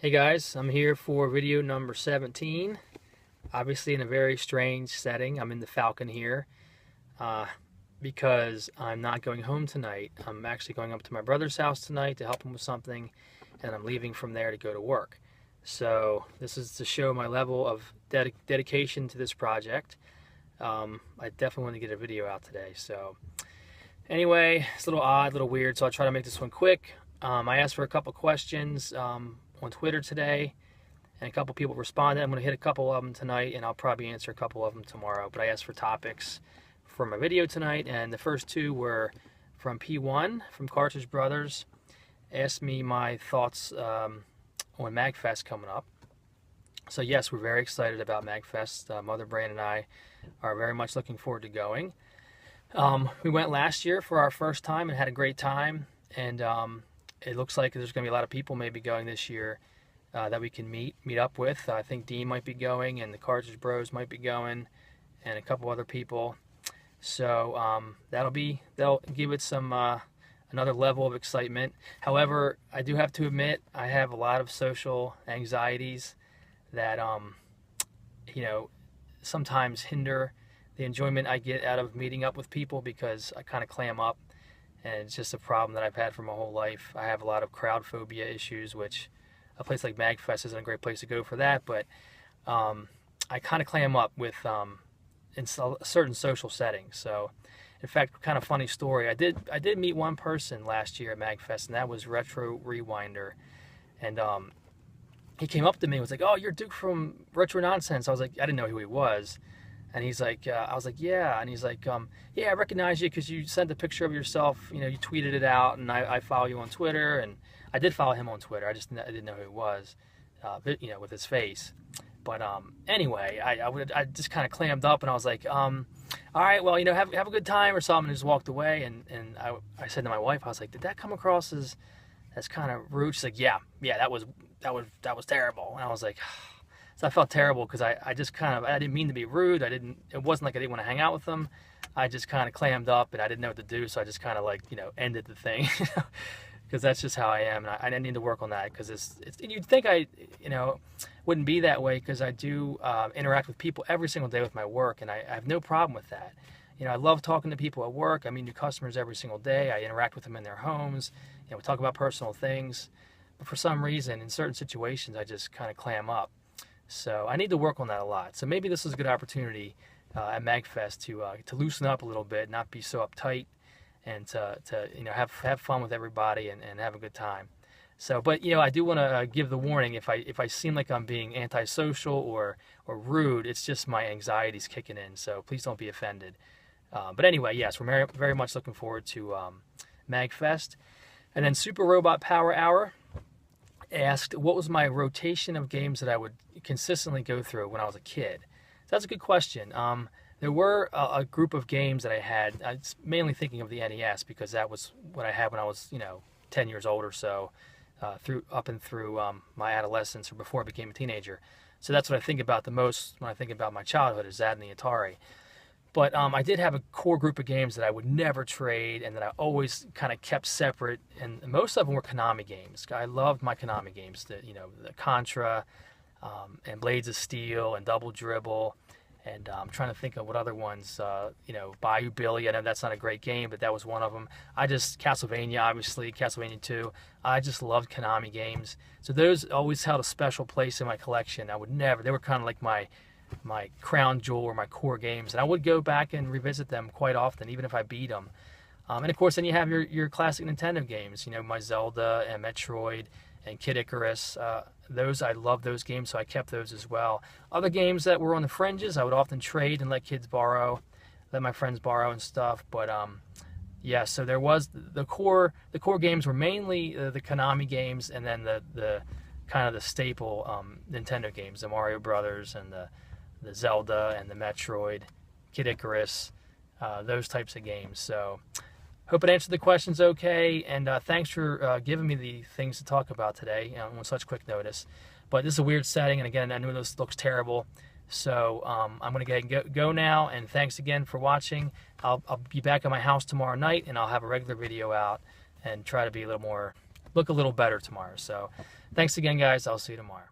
Hey guys, I'm here for video number 17. Obviously in a very strange setting. I'm in the Falcon here because I'm not going home tonight. I'm actually going up to my brother's house tonight to help him with something, and I'm leaving from there to go to work. So this is to show my level of dedication to this project. I definitely want to get a video out today. So anyway, it's a little odd, a little weird, so I'll try to make this one quick. I asked for a couple questions on Twitter today, and a couple people responded. I'm going to hit a couple of them tonight, and I'll probably answer a couple of them tomorrow. But I asked for topics for my video tonight, and the first two were from P1 from Cartridge Brothers. Asked me my thoughts on MagFest coming up. So yes, we're very excited about MagFest. Mother Brain and I are very much looking forward to going. We went last year for our first time and had a great time, and it looks like there's going to be a lot of people maybe going this year that we can meet up with. I think Dean might be going, and the Cartridge Bros might be going, and a couple other people. So that'll give it some another level of excitement. However, I do have to admit I have a lot of social anxieties that sometimes hinder the enjoyment I get out of meeting up with people, because I kind of clam up. And it's just a problem that I've had for my whole life. I have a lot of crowd phobia issues, which a place like MagFest isn't a great place to go for that. But I kind of clam up with in certain social settings. So, in fact, kind of funny story. I did meet one person last year at MagFest, and that was Retro Rewinder. And he came up to me and was like, "Oh, you're Duke from Retro Nonsense." I was like, I didn't know who he was. And he's like, I was like, yeah. And he's like, yeah, I recognize you because you sent a picture of yourself. You tweeted it out, and I follow you on Twitter. And I did follow him on Twitter. I didn't know who he was, with his face. But anyway, I just kind of clammed up, and I was like, all right, well, have a good time or something, and just walked away. And I said to my wife, I was like, did that come across as kind of rude? She's like, yeah, that was terrible. And I was like, so I felt terrible because I just I didn't mean to be rude. It wasn't like I didn't want to hang out with them. I just kind of clammed up, and I didn't know what to do. So I just kind of ended the thing, because that's just how I am. And I need to work on that, because you'd think I wouldn't be that way, because I do interact with people every single day with my work, and I have no problem with that. I love talking to people at work. I meet new customers every single day. I interact with them in their homes. We talk about personal things. But for some reason, in certain situations, I just kind of clam up. So I need to work on that a lot. So maybe this is a good opportunity at MagFest to loosen up a little bit, not be so uptight, and to have fun with everybody and have a good time. So, but I do want to give the warning, if I seem like I'm being antisocial or rude, it's just my anxiety's kicking in. So please don't be offended. But anyway, yes, we're very, very much looking forward to MagFest. And then Super Robot Power Hour asked what was my rotation of games that I would consistently go through when I was a kid. So that's a good question. There were a group of games that I had. I was mainly thinking of the NES, because that was what I had when I was 10 years old or so, through my adolescence or before I became a teenager. So that's what I think about the most when I think about my childhood, is that and the Atari. But I did have a core group of games that I would never trade, and that I always kind of kept separate. And most of them were Konami games. I loved my Konami games, the Contra, and Blades of Steel, and Double Dribble. And I'm trying to think of what other ones, Bayou Billy. I know that's not a great game, but that was one of them. Castlevania, obviously, Castlevania 2. I just loved Konami games. So those always held a special place in my collection. They were kind of like my crown jewel, or my core games, and I would go back and revisit them quite often, even if I beat them. And of course, then you have your classic Nintendo games, my Zelda and Metroid and Kid Icarus. I love those games, so I kept those as well. Other games that were on the fringes, I would often trade and let my friends borrow and stuff. But yeah, so there was the core games were mainly the Konami games, and then the kind of the staple Nintendo games, the Mario Brothers and the Zelda and the Metroid, Kid Icarus, those types of games. So hope it answered the questions okay, and thanks for giving me the things to talk about today on such quick notice. But this is a weird setting, and again, I know this looks terrible, so I'm going to go now, and thanks again for watching. I'll be back at my house tomorrow night, and I'll have a regular video out and try to be a little more look a little better tomorrow. So thanks again, guys. I'll see you tomorrow.